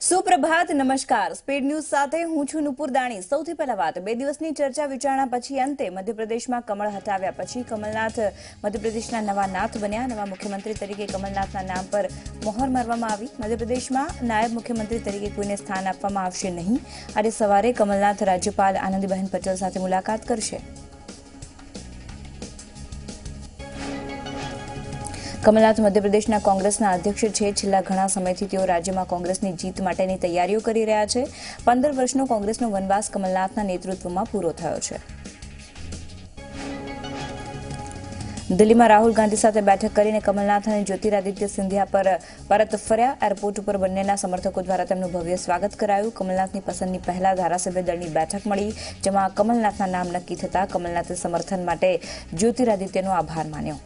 સુપ્રભાત નમસ્કાર speed news સાથે હું છું નુપુર દાણી। સૌથી પહેલા વાત, 2 દિવસની ચર્ચા વિચારણા પછી અંતે મધ્યપ્રદેશમાં કમળ હટાવ્યા પછી કમલનાથ મધ્યપ્રદેશના નવા નાથ બન્યા। નવા મુખ્યમંત્રી તરીકે કમલનાથના નામ પર મોહર મારવામાં આવી। મધ્યપ્રદેશમાં નાયબ મુખ્યમંત્રી તરીકે કોઈને સ્થાન આપવામાં આવશે નહીં। આજે સવારે કમલનાથ રાજ્યપાલ આનંદીબહેન પટેલ સાથે મુલાકાત કરશે। કમલનાથ મધ્યપ્રદેશના કોંગ્રેસના અધ્યક્ષ છે। છેલ્લા ઘણા સમયથી તેઓ રાજ્યમાં કોંગ્રેસની જીત માટેની તૈયારીઓ કરી રહ્યા છે। 15 વર્ષનો કોંગ્રેસનો વનવાસ કમલનાથના નેતૃત્વમાં પૂરો થયો છે। દિલ્હીમાં રાહુલ ગાંધી સાથે બેઠક કરીને કમલનાથ અને જ્યોતિરાદિત્ય સિંધિયા પર પરત ફર્યા। એરપોર્ટ ઉપર બંનેના સમર્થકો દ્વારા તેમનું ભવ્ય સ્વાગત કરાયું। કમલનાથની પસંદની પહેલા ધારાસભ્ય દળની બેઠક મળી, જેમાં કમલનાથના નામ નક્કી થતા કમલનાથે સમર્થન માટે જ્યોતિરાદિત્યનો આભાર માન્યો।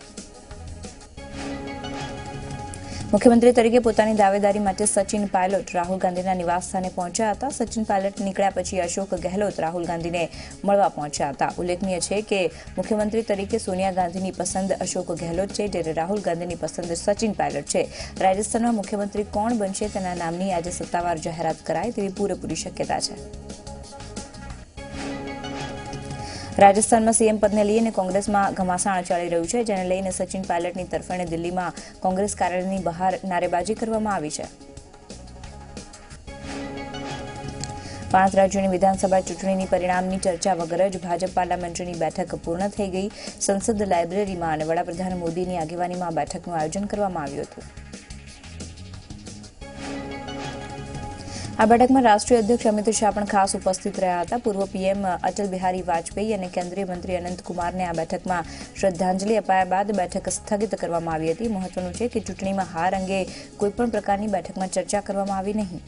મુખ્યમંત્રી તરીકે પોતાની દાવેદારી માટે સચિન પાયલોટ રાહુલ ગાંધીના નિવાસસ્થાને પહોંચ્યા હતા। સચિન પાયલોટ નીકળ્યા પછી અશોક ગેહલોત રાહુલ ગાંધીને મળવા પહોંચ્યા હતા। ઉલ્લેખનીય છે કે મુખ્યમંત્રી તરીકે સોનિયા ગાંધીની પસંદ અશોક ગેહલોત છે, જ્યારે રાહુલ ગાંધીની પસંદ સચિન પાયલોટ છે। રાજસ્થાનમાં મુખ્યમંત્રી કોણ બનશે તેના નામની આજે સત્તાવાર જાહેરાત કરાય તેવી પૂરેપૂરી શક્યતા છે। રાજસ્થાનમાં સીએમ પદને લઈને કોંગ્રેસમાં ઘમાસાણ ચાલી રહ્યું છે, જેને લઈને સચિન પાયલટની તરફેણે દિલ્હીમાં કોંગ્રેસ કાર્યાલયની બહાર નારેબાજી કરવામાં આવી છે। 5 રાજ્યોની વિધાનસભા ચૂંટણીની પરિણામની ચર્ચા વગર જ ભાજપ પાર્લામેન્ટરીની બેઠક પૂર્ણ થઈ ગઈ। સંસદ લાઇબ્રેરીમાં અને વડાપ્રધાન મોદીની આગેવાનીમાં બેઠકનું આયોજન કરવામાં આવ્યું હતું। આ બેઠકમાં રાષ્ટ્રીય અધ્યક્ષ અમિત શાહ પણ ખાસ ઉપસ્થિત રહ્યા હતા। પૂર્વ પીએમ અટલ બિહારી વાજપેયી અને કેન્દ્રીય મંત્રી અનંત કુમારને આ બેઠકમાં શ્રદ્ધાંજલિ અપાયા બાદ બેઠક સ્થગિત કરવામાં આવી હતી। મહત્વનું છે કે ચૂંટણીમાં હાર અંગે કોઈપણ પ્રકારની બેઠકમાં ચર્ચા કરવામાં આવી નહીં।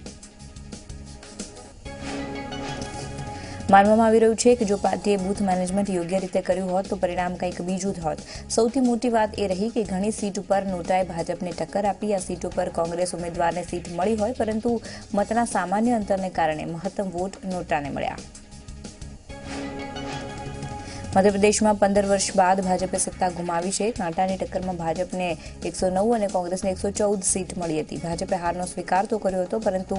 માનવામાં આવી રહ્યું છે કે જો પાર્ટીએ બૂથ મેનેજમેન્ટ યોગ્ય રીતે કર્યું હોત તો પરિણામ કંઈક બીજું જ હોત। સૌથી મોટી વાત એ રહી કે ઘણી સીટ ઉપર નોટાએ ભાજપને ટક્કર આપી। આ સીટો પર કોંગ્રેસ ઉમેદવારને સીટ મળી હોય, પરંતુ મતના સામાન્ય અંતરને કારણે મહત્તમ વોટ નોટાને મળ્યા। મધ્યપ્રદેશમાં 15 વર્ષ બાદ ભાજપે સત્તા ગુમાવી છે। કાંટાની ટક્કરમાં ભાજપને 109 અને કોંગ્રેસને 114 સીટ મળી હતી। ભાજપે હારનો સ્વીકાર તો કર્યો હતો, પરંતુ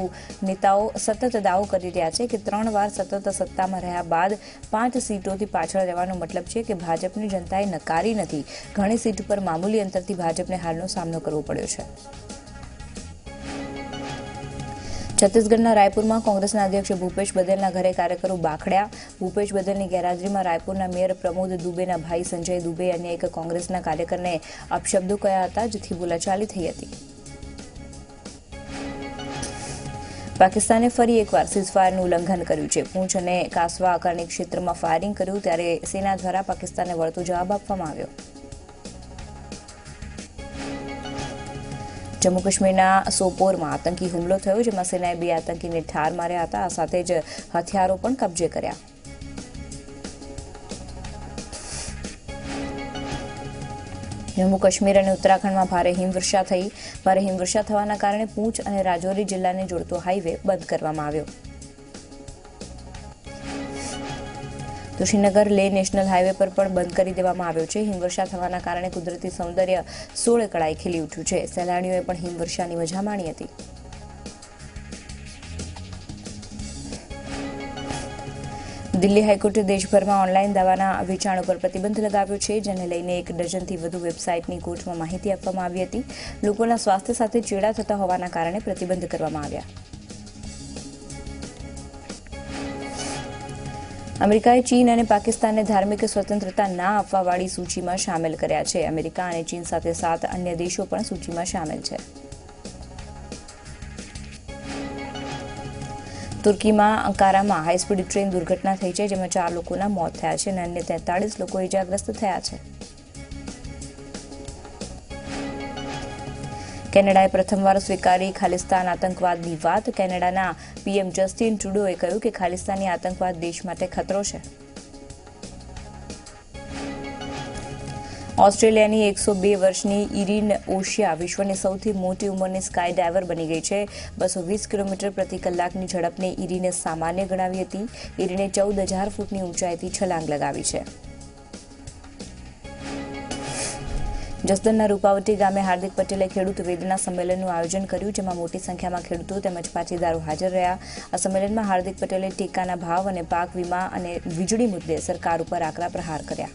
નેતાઓ સતત દાવો કરી રહ્યા છે કે 3 વાર સતત સત્તામાં રહ્યા બાદ 5 સીટોથી પાછળ રહેવાનો મતલબ છે કે ભાજપની જનતાએ નકારી નથી। ઘણી સીટ પર મામૂલી અંતરથી ભાજપને હારનો સામનો કરવો પડ્યો છે। છત્તીસગઢના રાયપુરમાં કોંગ્રેસના અધ્યક્ષ ભૂપેશ બઘેલના ઘરે કાર્યકરો બાખડ્યા। ભૂપેશ બઘેલની ગેરહાજરીમાં રાયપુરના મેયર પ્રમોદ દુબેના ભાઈ સંજય દુબે અને એક કોંગ્રેસના કાર્યકરને અપશબ્દો કહ્યા હતા, જેથી બોલાચાલી થઈ હતી। પાકિસ્તાને ફરી એકવાર સીઝફાયરનું ઉલ્લંઘન કર્યું છે। પૂંછ અને કાસવા અકારણી ક્ષેત્રમાં ફાયરિંગ કર્યું, ત્યારે સેના દ્વારા પાકિસ્તાનને વળતો જવાબ આપવામાં આવ્યો। જમ્મુ કાશ્મીરના સોપોરમાં આતંકી હુમલો થયો, જેમાં સેનાએ 2 આતંકીને ઠાર માર્યા હતા। આ સાથે જ હથિયારો પણ કબજે કર્યા। જમ્મુ કાશ્મીર અને ઉત્તરાખંડમાં ભારે હિમવર્ષા થઈ। ભારે હિમવર્ષા થવાના કારણે પૂંછ અને રાજૌરી જિલ્લાને જોડતો હાઈવે બંધ કરવામાં આવ્યો। તો શ્રીનગર લેહ નેશનલ હાઈવે પર પણ બંધ કરી દેવામાં આવ્યો છે। હિમવર્ષા થવાના કારણે કુદરતી સૌંદર્ય 16 કળાએ ખીલી ઉઠ્યું છે। સહેલાણીઓએ પણ હિમવર્ષાની મજા માણી હતી। દિલ્હી હાઈકોર્ટે દેશભરમાં ઓનલાઈન દવાના વેચાણ ઉપર પ્રતિબંધ લગાવ્યો છે, જેને લઈને 1 ડઝનથી વધુ વેબસાઇટની કોર્ટમાં માહિતી આપવામાં આવી હતી। લોકોના સ્વાસ્થ્ય સાથે ચેડા થતા હોવાના કારણે પ્રતિબંધ કરવામાં આવ્યા। અમેરિકાએ ચીન અને પાકિસ્તાનને ધાર્મિક સ્વતંત્રતા ના આપવાવાળી સૂચિમાં સામેલ કર્યા છે। અમેરિકા અને ચીન સાથે 7 અન્ય દેશો પણ સૂચિમાં સામેલ છે। તુર્કીમાં અંકારામાં હાઈસ્પીડ ટ્રેન દુર્ઘટના થઈ છે, જેમાં 4 લોકોના મોત થયા છે અને અન્ય 43 લોકો ઇજાગ્રસ્ત થયા છે। કેનેડાએ પ્રથમવાર સ્વીકારી ખાલિસ્તાન આતંકવાદની વાત। કેનેડાના પીએમ જસ્ટિન ટ્રુડોએ કહ્યું કે ખાલિસ્તાની આતંકવાદ દેશ માટે ખતરો છે। ઓસ્ટ્રેલિયાની 102 વર્ષની ઇરિન ઓશિયા વિશ્વની સૌથી મોટી ઉંમરની સ્કાય ડાઈવર બની ગઈ છે। 220 કિલોમીટર પ્રતિ કલાકની ઝડપને ઇરિને સામાન્ય ગણાવી હતી। ઇરિને 14,000 ફૂટની ઊંચાઈથી છલાંગ લગાવી છે। જસદણના રૂપાવટી ગામે હાર્દિક પટેલે ખેડૂત વેદના સંમેલનનું આયોજન કર્યું, જેમાં મોટી સંખ્યામાં ખેડૂતો તેમજ પાટીદારો હાજર રહ્યા. આ સંમેલનમાં હાર્દિક પટેલે ટેકાના ભાવ અને પાક વીમા અને વીજળી મુદ્દે સરકાર ઉપર આકરા પ્રહાર કર્યા.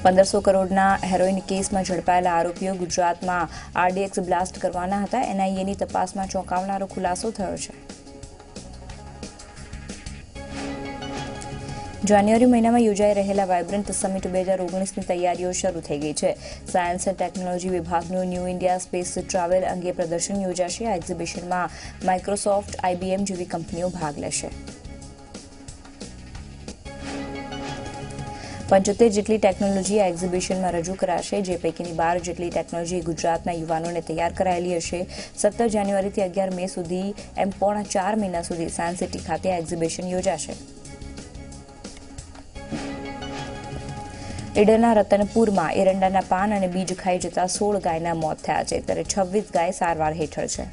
₹1500 કરોડના હેરોઇન કેસમાં ઝડપાયેલા આરોપીઓ ગુજરાતમાં આરડીએક્સ બ્લાસ્ટ કરવાના હતા. એનઆઈએની તપાસમાં ચોંકાવનારો ખુલાસો થયો છે. જાન્યુઆરી મહિનામાં યોજાઈ રહેલા વાયબ્રન્ટ સમિટ 2019ની તૈયારીઓ શરૂ થઈ ગઈ છે. સાયન્સ એન્ડ ટેકનોલોજી વિભાગનું ન્યૂ ઇન્ડિયા સ્પેસ ટ્રાવેલ અંગે પ્રદર્શન યોજાશે. આ એક્ઝિબિશનમાં માઇક્રોસોફ્ટ, આઈબીએમ જેવી કંપનીઓ ભાગ લેશે. 75 જેટલી ટેકનોલોજી આ એક્ઝિબિશનમાં રજૂ કરાશે, જે પૈકીની 12 જેટલી ટેકનોલોજી ગુજરાતના યુવાનોને તૈયાર કરાયેલી હશે. 17 જાન્યુઆરીથી 11 મે સુધી એમ પોણા 4 મહિના સુધી સાયન્સ સિટી ખાતે આ એક્ઝિબિશન યોજાશે. ઈડરના રતનપુરમાં એરંડાના પાન અને બીજ ખાઈ જતા 16 ગાયના મોત થયા છે, ત્યારે 26 ગાય સારવાર હેઠળ છે.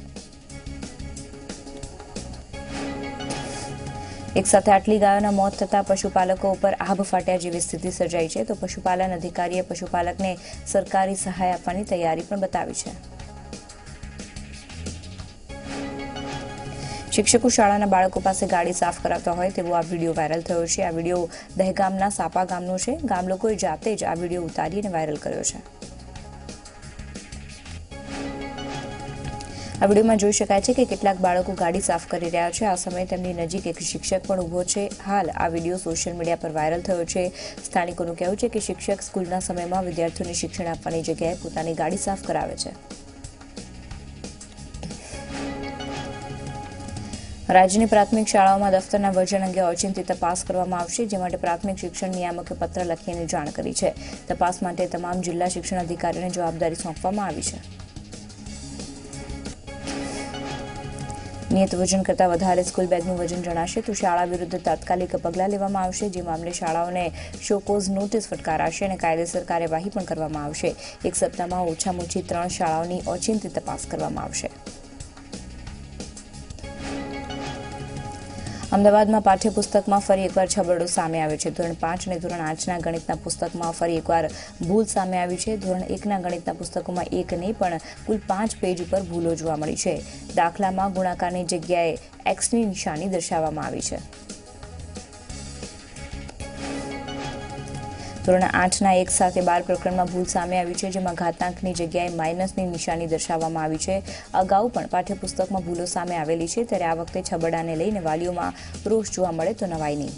એક સાથે આટલી ગાયોના મોત થતા પશુપાલકો ઉપર આભ ફાટ્યા જેવી સ્થિતિ સર્જાઈ છે, તો પશુપાલન અધિકારીએ પશુપાલકને સરકારી સહાય આપવાની તૈયારી પણ બતાવી છે. શિક્ષકો શાળાના બાળકો પાસે ગાડી સાફ કરાવતા હોય તેવો આ વિડીયો વાયરલ થયો છે. આ વિડીયો દહેગામના સાપા ગામનો છે. ગામ લોકોએ જાતે જ આ વિડીયો ઉતારીને વાયરલ કર્યો છે. આ વિડીયોમાં જોઈ શકાય છે કે કેટલાક બાળકો ગાડી સાફ કરી રહ્યા છે. આ સમયે તેમની નજીક એક શિક્ષક પણ ઊભો છે. હાલ આ વિડીયો સોશિયલ મીડિયા પર વાયરલ થયો છે. સ્થાનિકોનું કહેવું છે કે શિક્ષક સ્કૂલના સમયમાં વિદ્યાર્થીઓને શિક્ષણ આપવાની જગ્યાએ પોતાની ગાડી સાફ કરાવે છે. રાજ્યની પ્રાથમિક શાળાઓમાં દફતરના વજન અંગે ઓચિંતી તપાસ કરવામાં આવશે, જે માટે પ્રાથમિક શિક્ષણ નિયામકે પત્ર લખીને જાણ કરી છે. તપાસ માટે તમામ જિલ્લા શિક્ષણ અધિકારીઓને જવાબદારી સોંપવામાં આવી છે. નિયત વજન કરતાં વધારે સ્કૂલ બેગનું વજન જણાશે તો શાળા વિરુદ્ધ તાત્કાલિક પગલાં લેવામાં આવશે. જે મામલે શાળાઓને શોકોઝ નોટિસ ફટકારાશે અને કાયદેસર કાર્યવાહી પણ કરવામાં આવશે. એક સપ્તાહમાં ઓછામાં ઓછી 3 શાળાઓની ઓચિંતી તપાસ કરવામાં આવશે. અમદાવાદમાં પાઠ્યપુસ્તકમાં ફરી એકવાર છબરડો સામે આવ્યો છે. ધોરણ 5 અને ધોરણ 8ના ગણિતના પુસ્તકમાં ફરી એકવાર ભૂલ સામે આવી છે. ધોરણ 1ના ગણિતના પુસ્તકોમાં 1 નહીં પણ કુલ 5 પેજ ઉપર ભૂલો જોવા મળી છે. દાખલામાં ગુણાકારની જગ્યાએ એક્સની નિશાની દર્શાવવામાં આવી છે. ધોરણ 8ના 1 સાથે 12 પ્રકરણમાં ભૂલ સામે આવી છે, જેમાં ઘાતાંકની જગ્યાએ માઇનસની નિશાની દર્શાવવામાં આવી છે. અગાઉ પણ પાઠ્યપુસ્તકમાં ભૂલો સામે આવેલી છે, ત્યારે આ વખતે છબરડાને લઈને વાલીઓમાં રોષ જોવા મળે તો નવાઈ નહીં.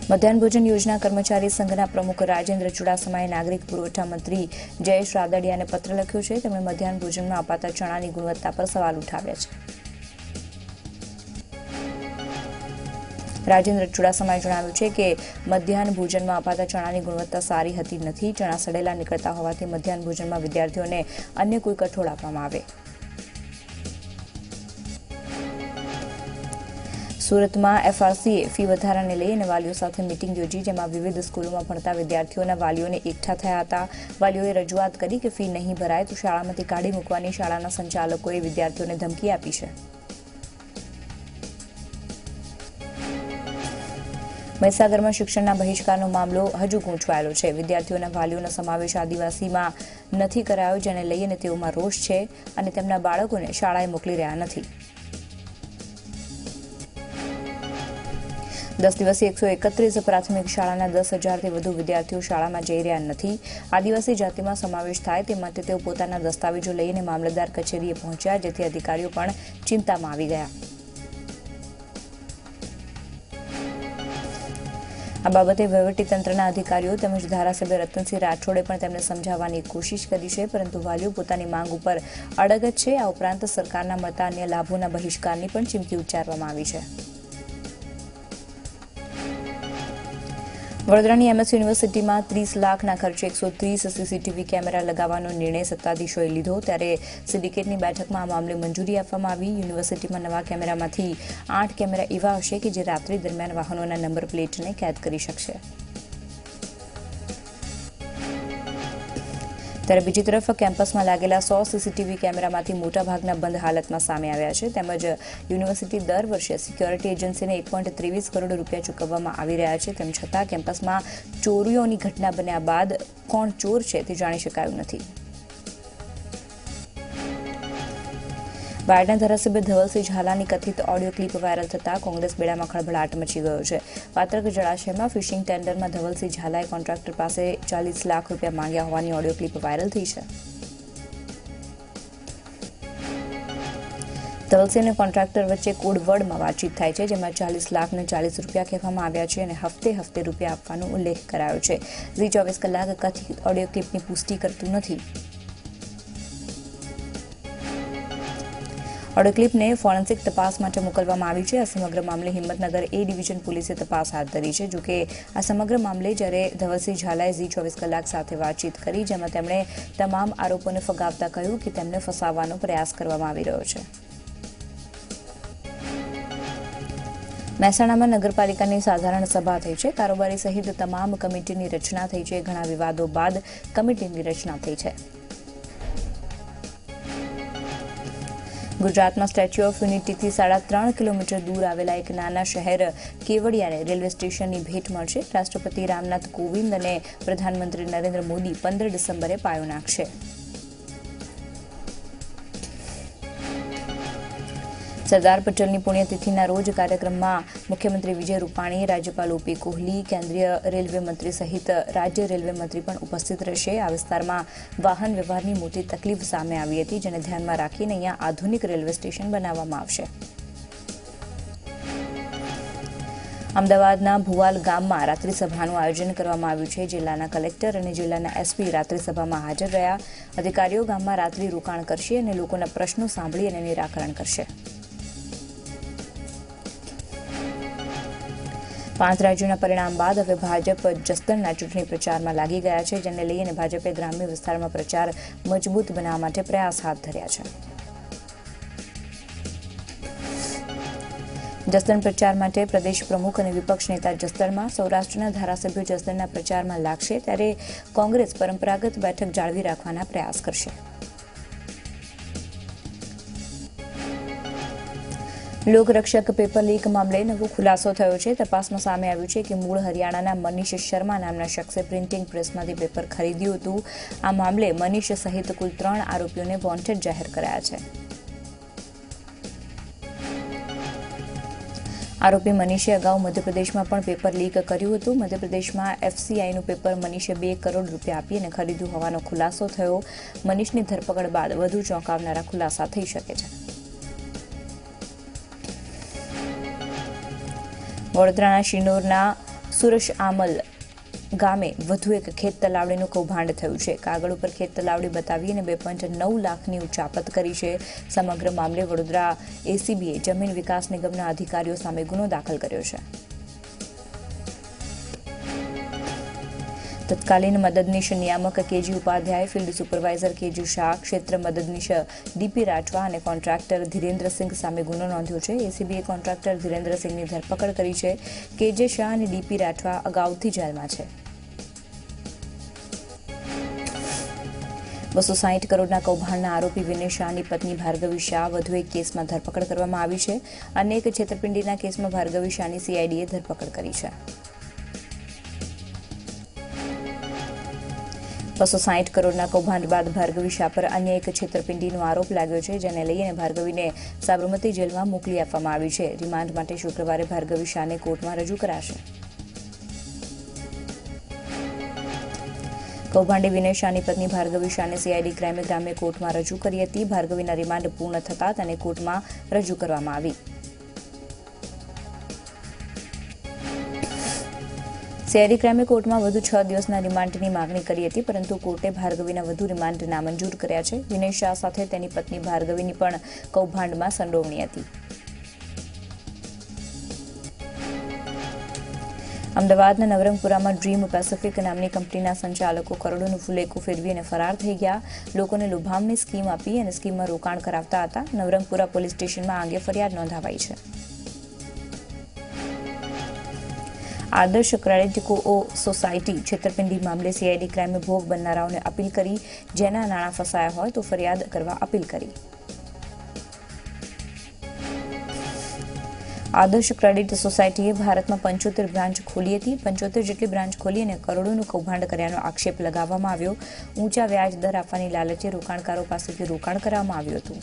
મધ્યાહન ભોજન યોજના કર્મચારી સંઘના પ્રમુખ રાજેન્દ્ર ચુડાસમાએ નાગરિક પુરવઠા મંત્રી જયેશ રાદડિયાને પત્ર લખ્યો છે. તેમણે મધ્યાહન ભોજનમાં અપાતા ચણાની ગુણવત્તા પર સવાલ ઉઠાવ્યા છે. રાજેન્દ્ર ચુડાસમાએ જણાવ્યું છે કે મધ્યાહન ભોજનમાં અપાતા ચણાની ગુણવત્તા સારી હતી નથી. ચણા સડેલા નીકળતા હોવાથી મધ્યાહન ભોજનમાં વિદ્યાર્થીઓને અન્ય કોઈ કઠોળ આપવામાં આવે. સુરતમાં એફઆરસીએ ફી વધારાને લઈને વાલીઓ સાથે મિટિંગ યોજી, જેમાં વિવિધ સ્કૂલોમાં ભણતા વિદ્યાર્થીઓના વાલીઓને એકઠા થયા હતા. વાલીઓએ રજૂઆત કરી કે ફી નહીં ભરાય તો શાળામાંથી કાઢી મૂકવાની શાળાના સંચાલકોએ વિદ્યાર્થીઓને ધમકી આપી છે. મહીસાગરમાં શિક્ષણના બહિષ્કારનો મામલો હજુ ગૂંચવાયેલો છે. વિદ્યાર્થીઓના વાલીઓનો સમાવેશ આદિવાસીમાં નથી કરાયો, જેને લઈને તેઓમાં રોષ છે અને તેમના બાળકોને શાળાએ મોકલી રહ્યા નથી. 10 દિવસથી 131 પ્રાથમિક શાળાના 10,000થી વધુ વિદ્યાર્થીઓ શાળામાં જઈ રહ્યા નથી. આદિવાસી જાતિમાં સમાવેશ થાય તે માટે તેઓ પોતાના દસ્તાવેજો લઈને મામલતદાર કચેરીએ પહોંચ્યા, જેથી અધિકારીઓ પણ ચિંતામાં આવી ગયા. આ બાબતે વહીવટીતંત્રના અધિકારીઓ તેમજ ધારાસભ્ય રતનસિંહ રાઠોડે પણ તેમને સમજાવવાની કોશિશ કરી છે, પરંતુ વાલીઓ પોતાની માંગ ઉપર અડગ જ છે. આ ઉપરાંત સરકારના મળતા અન્ય લાભોના બહિષ્કારની પણ ચીમકી ઉચ્ચારવામાં આવી છે. વડોદરાની એમએસ યુનિવર્સિટીમાં 30 લાખના ખર્ચે 130 સીસીટીવી કેમેરા લગાવવાનો નિર્ણય સત્તાધીશોએ લીધો, ત્યારે સિન્ડિકેટની બેઠકમાં આ મામલે મંજૂરી આપવામાં આવી. યુનિવર્સિટીમાં નવા કેમેરામાંથી 8 કેમેરા એવા હશે કે જે રાત્રિ દરમિયાન વાહનોના નંબર પ્લેટને કેદ કરી શકશે. ત્યારે બીજી તરફ કેમ્પસમાં લાગેલા 100 સીસીટીવી કેમેરામાંથી મોટાભાગના બંધ હાલતમાં સામે આવ્યા છે. તેમજ યુનિવર્સિટી દર વર્ષે સિક્યોરિટી એજન્સીને 1.23 કરોડ રૂપિયા ચૂકવવામાં આવી રહ્યા છે. તેમ છતાં કેમ્પસમાં ચોરીઓની ઘટના બન્યા બાદ કોણ ચોર છે તે જાણી શકાયું નથી. બાયડના ધારાસભ્ય ધવલસિંહ ઝાલાની કથિત ઓડિયો ક્લિપ વાયરલ થતાં કોંગ્રેસ બેડામાં ખળભળાટ મચી ગયો છે. પાત્રક જળાશયમાં ફિશિંગ ટેન્ડરમાં ધવલસિંહ ઝાલાએ કોન્ટ્રાક્ટર પાસે 40 લાખ રૂપિયા માંગ્યા હોવાની ઓડિયો ક્લિપ વાયરલ થઈ છે. ધવલસિંહ અને કોન્ટ્રાક્ટર વચ્ચે કોડવર્ડમાં વાતચીત થાય છે, જેમાં 40 લાખને 40 રૂપિયા કહેવામાં આવ્યા છે અને હપ્તે રૂપિયા આપવાનો ઉલ્લેખ કરાયો છે. ઝી 24 કલાક કથિત ઓડિયો ક્લિપની પુષ્ટિ કરતું નથી. ઓડિયો ક્લિપને ફોરેન્સિક તપાસ માટે મોકલવામાં આવી છે. આ સમગ્ર મામલે હિંમતનગર એ ડિવિઝન પોલીસે તપાસ હાથ ધરી છે. જોકે આ સમગ્ર મામલે જ્યારે ધવલસિંહ ઝાલાએ ઝી 24 કલાક સાથે વાતચીત કરી, જેમાં તેમણે તમામ આરોપોને ફગાવતા કહ્યું કે તેમને ફસાવવાનો પ્રયાસ કરવામાં આવી રહ્યો છે. મહેસાણામાં નગરપાલિકાની સાધારણ સભા થઈ છે. કારોબારી સહિત તમામ કમિટીની રચના થઈ છે. ઘણા વિવાદો બાદ કમિટીની રચના થઈ છે. ગુજરાતમાં સ્ટેચ્યુ ઓફ યુનિટીથી 3.5 કિલોમીટર દૂર આવેલા એક નાના શહેર કેવડિયાને રેલવે સ્ટેશનની ભેટ મળશે. રાષ્ટ્રપતિ રામનાથ કોવિંદ અને પ્રધાનમંત્રી નરેન્દ્ર મોદી 15 ડિસેમ્બરે પાયો નાખશે. સરદાર પટેલની પુણ્યતિથિના રોજ કાર્યક્રમમાં મુખ્યમંત્રી વિજય રૂપાણી, રાજ્યપાલ ઓપી કોહલી, કેન્દ્રીય રેલવે મંત્રી સહિત રાજ્ય રેલવે મંત્રી પણ ઉપસ્થિત રહેશે. આ વિસ્તારમાં વાહન વ્યવહારની મોટી તકલીફ સામે આવી હતી, જેને ધ્યાનમાં રાખીને અહીંયા આધુનિક રેલવે સ્ટેશન બનાવવામાં આવશે. અમદાવાદના ભુવાલ ગામમાં રાત્રિસભાનું આયોજન કરવામાં આવ્યું છે. જિલ્લાના કલેક્ટર અને જિલ્લાના એસપી રાત્રિસભામાં હાજર રહ્યા. અધિકારીઓ ગામમાં રાત્રિ રોકાણ કરશે અને લોકોના પ્રશ્નો સાંભળી અને નિરાકરણ કરશે. 5 રાજ્યોના પરિણામ બાદ હવે ભાજપ જસદણના ચૂંટણી પ્રચારમાં લાગી ગયા છે, જેને લઈને ભાજપે ગ્રામ્ય વિસ્તારમાં પ્રચાર મજબૂત બનાવવા માટે પ્રયાસ હાથ ધર્યા છે. જસદણ પ્રચાર માટે પ્રદેશ પ્રમુખ અને વિપક્ષ નેતા જસદણમાં, સૌરાષ્ટ્રના ધારાસભ્યો જસદણના પ્રચારમાં લાગશે, ત્યારે કોંગ્રેસ પરંપરાગત બેઠક જાળવી રાખવાના પ્રયાસ કરશે. લોકરક્ષક પેપર લીક મામલે નવો ખુલાસો થયો છે. તપાસમાં સામે આવ્યું છે કે મૂળ હરિયાણાના મનીષ શર્મા નામના શખ્સે પ્રિન્ટિંગ પ્રેસમાંથી પેપર ખરીદ્યું હતું. આ મામલે મનીષ સહિત કુલ 3 આરોપીઓને વોન્ટેડ જાહેર કરાયા છે. આરોપી મનીષે અગાઉ મધ્યપ્રદેશમાં પણ પેપર લીક કર્યું હતું. મધ્યપ્રદેશમાં એફસીઆઈનું પેપર મનીષે 2 કરોડ રૂપિયા આપી અને ખરીદ્યું હોવાનો ખુલાસો થયો. મનીષની ધરપકડ બાદ વધુ ચોંકાવનારા ખુલાસા થઈ શકે છે. વડોદરાના શિનોરના સુરશ આમલ ગામે વધુ એક ખેત તલાવડીનું કૌભાંડ થયું છે. કાગળ ઉપર ખેત તલાવડી બતાવી અને 2.9 લાખની ઉચાપત કરી છે. સમગ્ર મામલે વડોદરા એસીબીએ જમીન વિકાસ નિગમના અધિકારીઓ સામે ગુનો દાખલ કર્યો છે. તત્કાલીન મદદનીશ નિયામક KG Upadhyay, field supervisor KG Shah, ક્ષેત્ર મદદનીશ ડીપી રાઠવા અને કોન્ટ્રાક્ટર ધીરેન્દ્રસિંહ સામે ગુનો નોંધ્યો છે. એસીબીએ કોન્ટ્રાક્ટર ધીરેન્દ્રસિંહની ધરપકડ કરી છે. કેજે શાહ અને ડીપી રાઠવા અગાઉથી જેલમાં છે. 260 કરોડના કૌભાંડના આરોપી વિનય શાહની પત્ની ભાર્ગવી શાહ વધુ એક કેસમાં ધરપકડ કરવામાં આવી છે. અનેક છેતરપિંડીના કેસમાં ભાર્ગવી શાહની સીઆઈડીએ ધરપકડ કરી છે. 260 કરોડના કૌભાંડ બાદ ભાર્ગવી શાહ પર અન્ય એક છેતરપિંડીનો આરોપ લાગ્યો છે, જેને લઈને ભાર્ગવીને સાબરમતી જેલમાં મોકલી આપવામાં આવી છે. રિમાન્ડ માટે શુક્રવારે ભાર્ગવી શાહને કોર્ટમાં રજૂ કરાશે. કૌભાંડી વિનય શાહની પત્ની ભાર્ગવી શાહને સીઆઈડી ક્રાઇમે ગ્રામ્ય કોર્ટમાં રજૂ કરી હતી. ભાર્ગવીના રિમાન્ડ પૂર્ણ થતાં તેને કોર્ટમાં રજૂ કરવામાં આવી. સીઆઈડી ક્રાઇમે કોર્ટમાં વધુ 6 દિવસના રિમાન્ડની માંગણી કરી હતી, પરંતુ કોર્ટે ભાર્ગવીના વધુ રિમાન્ડ નામંજૂર કર્યા છે. વિનય શાહ સાથે તેની પત્ની ભાર્ગવીની પણ કૌભાંડમાં સંડોવણી હતી. અમદાવાદના નવરંગપુરામાં ડ્રીમ પેસિફિક નામની કંપનીના સંચાલકો કરોડોનું ફુલેકું ફેરવી અને ફરાર થઈ ગયા. લોકોને લોભામણી સ્કીમ આપી અને સ્કીમમાં રોકાણ કરાવતા હતા. નવરંગપુરા પોલીસ સ્ટેશનમાં આ અંગે ફરિયાદ નોંધાવાઈ છે. આદર્શ ક્રેડિટ સોસાયટી છેતરપિંડી મામલે સીઆઈડી ક્રાઇમે ભોગ બનનારાઓને અપીલ કરી, જેના નાણાં ફસાયા હોય તો ફરિયાદ કરવા અપીલ કરી. આદર્શ ક્રેડિટ સોસાયટીએ ભારતમાં 75 બ્રાન્ચ ખોલી હતી. 75 જેટલી બ્રાન્ચ ખોલી અને કરોડોનું કૌભાંડ કર્યાનો આક્ષેપ લગાવવામાં આવ્યો. ઊંચા વ્યાજ દર આપવાની લાલચે રોકાણકારો પાસેથી રોકાણ કરવામાં આવ્યું હતું.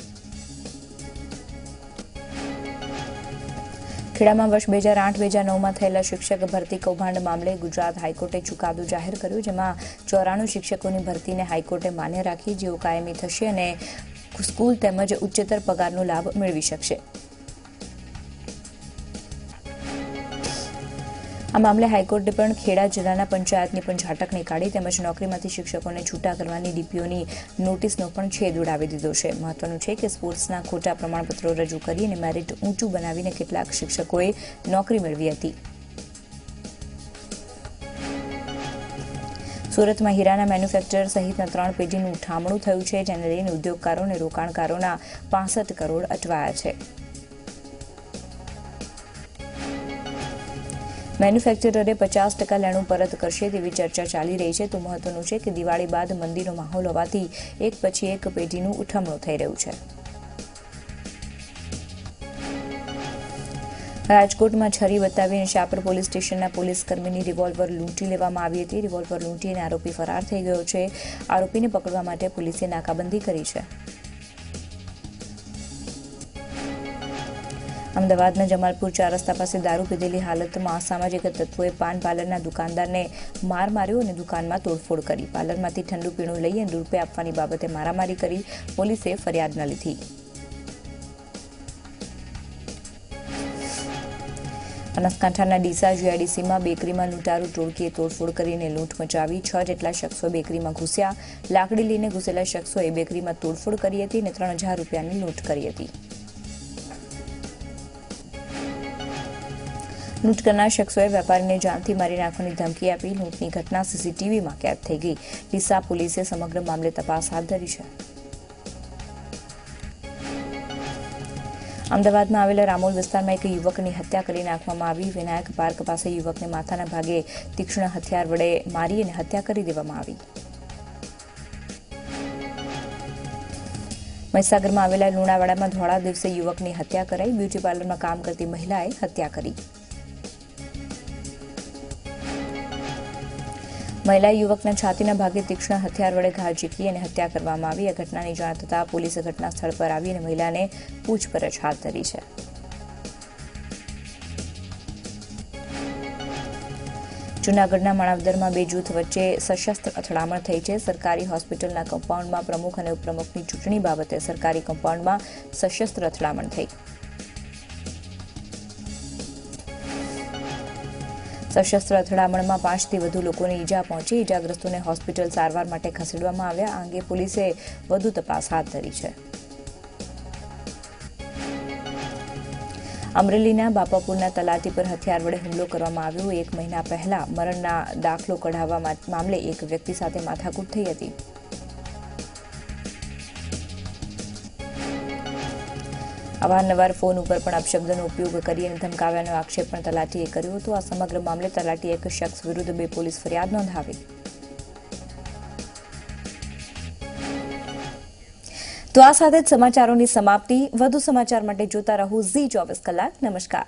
ખેડામાં વર્ષ 2008-2009માં થયેલા શિક્ષક ભરતી કૌભાંડ મામલે ગુજરાત હાઈકોર્ટે ચુકાદો જાહેર કર્યો, જેમાં 94 શિક્ષકોની ભરતીને હાઈકોર્ટે માન્ય રાખી, જેઓ કાયમી થશે અને સ્કૂલ તેમજ ઉચ્ચતર પગારનો લાભ મેળવી શકશે. આ મામલે હાઈકોર્ટે પણ ખેડા જિલ્લાના પંચાયતની પણ ઝાટકણી કાઢી તેમજ નોકરીમાંથી શિક્ષકોને છૂટા કરવાની ડીપીઓની નોટિસનો પણ છેદ ઉડાવી દીધો છે. મહત્વનું છે કે સ્પોર્ટ્સના ખોટા પ્રમાણપત્રો રજૂ કરી અને મેરિટ ઊંચું બનાવીને કેટલાક શિક્ષકોએ નોકરી મેળવી હતી. સુરતમાં હીરાના મેન્યુફેક્ચરર સહિતના 3 પેઢીનું ઉઠામણું થયું છે, જેને લઈને ઉદ્યોગકારો અને રોકાણકારોના 65 કરોડ અટવાયા છે. મેન્યુફેક્ચરરે 50% લેણું પરત કરશે તેવી ચર્ચા ચાલી રહી છે. તો મહત્વનું છે કે દિવાળી બાદ મંદીનો માહોલ હોવાથી એક પછી એક પેઢીનું ઉઠમણું થઈ રહ્યું છે. રાજકોટમાં છરી બતાવીને શાપર પોલીસ સ્ટેશનના પોલીસ કર્મીની રિવોલ્વર લૂંટી લેવામાં આવી હતી. રિવોલ્વર લૂંટીને આરોપી ફરાર થઈ ગયો છે. આરોપીને પકડવા માટે પોલીસે નાકાબંધી કરી છે. અમદાવાદના જમાલપુર 4 રસ્તા પાસે દારૂ પીધેલી હાલતમાં અસામાજિક તત્વોએ પાન પાર્લરના દુકાનદારને માર માર્યો અને દુકાનમાં તોડફોડ કરી. પાર્લરમાંથી ઠંડુ પીણું લઈ અને રૂપિયા આપવાની બાબતે મારામારી કરી. પોલીસે ફરિયાદ ન લીધી. બનાસકાંઠાના ડીસા જીઆઈડીસીમાં બેકરીમાં લૂંટારૂ ટોળકીએ તોડફોડ કરીને લૂંટ મચાવી. 6 જેટલા શખ્સો બેકરીમાં ઘૂસ્યા. લાકડી લઈને ઘૂસેલા શખ્સોએ બેકરીમાં તોડફોડ કરી હતી અને 3000 રૂપિયાની લૂંટ કરી હતી. લૂંટ કરનાર શખ્સોએ વેપારીને જાનથી મારી નાખવાની ધમકી આપી. લૂંટની ઘટના સીસીટીવીમાં કેદ થઈ ગઈ. ડીસા પોલીસે સમગ્ર મામલે તપાસ હાથ ધરી છે. અમદાવાદમાં આવેલા રામોલ વિસ્તારમાં એક યુવકની હત્યા કરી નાખવામાં આવી. વિનાયક પાર્ક પાસે યુવકને માથાના ભાગે તીક્ષ્ણ હથિયાર વડે મારી અને હત્યા કરી દેવામાં આવી. મહીસાગરમાં આવેલા લુણાવાડામાં ધોળા દિવસે યુવકની હત્યા કરાઈ. બ્યુટી પાર્લરમાં કામ કરતી મહિલાએ હત્યા કરી. મહિલાએ યુવકના છાતીના ભાગે તીક્ષ્ણ હથિયાર વડે ઘા ઝીકી અને હત્યા કરવામાં આવી. આ ઘટનાની જાણ થતાં પોલીસે ઘટના સ્થળ પર આવી અને મહિલાને પૂછપરછ હાથ ધરી છે. જૂનાગઢના માણાવદરમાં 2 જૂથ વચ્ચે સશસ્ત્ર અથડામણ થઈ છે. સરકારી હોસ્પિટલના કમ્પાઉન્ડમાં પ્રમુખ અને ઉપપ્રમુખની ચૂંટણી બાબતે સરકારી કમ્પાઉન્ડમાં સશસ્ત્ર અથડામણ થઈ. સશસ્ત્ર અથડામણમાં 5થી વધુ લોકોને ઈજા પહોંચી. ઈજાગ્રસ્તોને હોસ્પિટલ સારવાર માટે ખસેડવામાં આવ્યા. આ અંગે પોલીસે વધુ તપાસ હાથ ધરી છે. અમરેલીના બાપાપુરના તલાટી પર હથિયાર વડે હુમલો કરવામાં આવ્યો. 1 મહિના પહેલા મરણના દાખલો કઢાવવા મામલે એક વ્યક્તિ સાથે માથાકૂટ થઈ હતી. અવારનવાર ફોન ઉપર પણ અપશબ્દનો ઉપયોગ કરી અને ધમકાવ્યાનો આક્ષેપ પણ તલાટીએ કર્યો હતો. આ સમગ્ર મામલે તલાટીએ એક શખ્સ વિરુદ્ધ 2 પોલીસ ફરિયાદ નોંધાવી. તો આ સાથે જ સમાચારોની સમાપ્તિ. વધુ સમાચાર માટે જોતા રહો ઝી 24 કલાક. નમસ્કાર.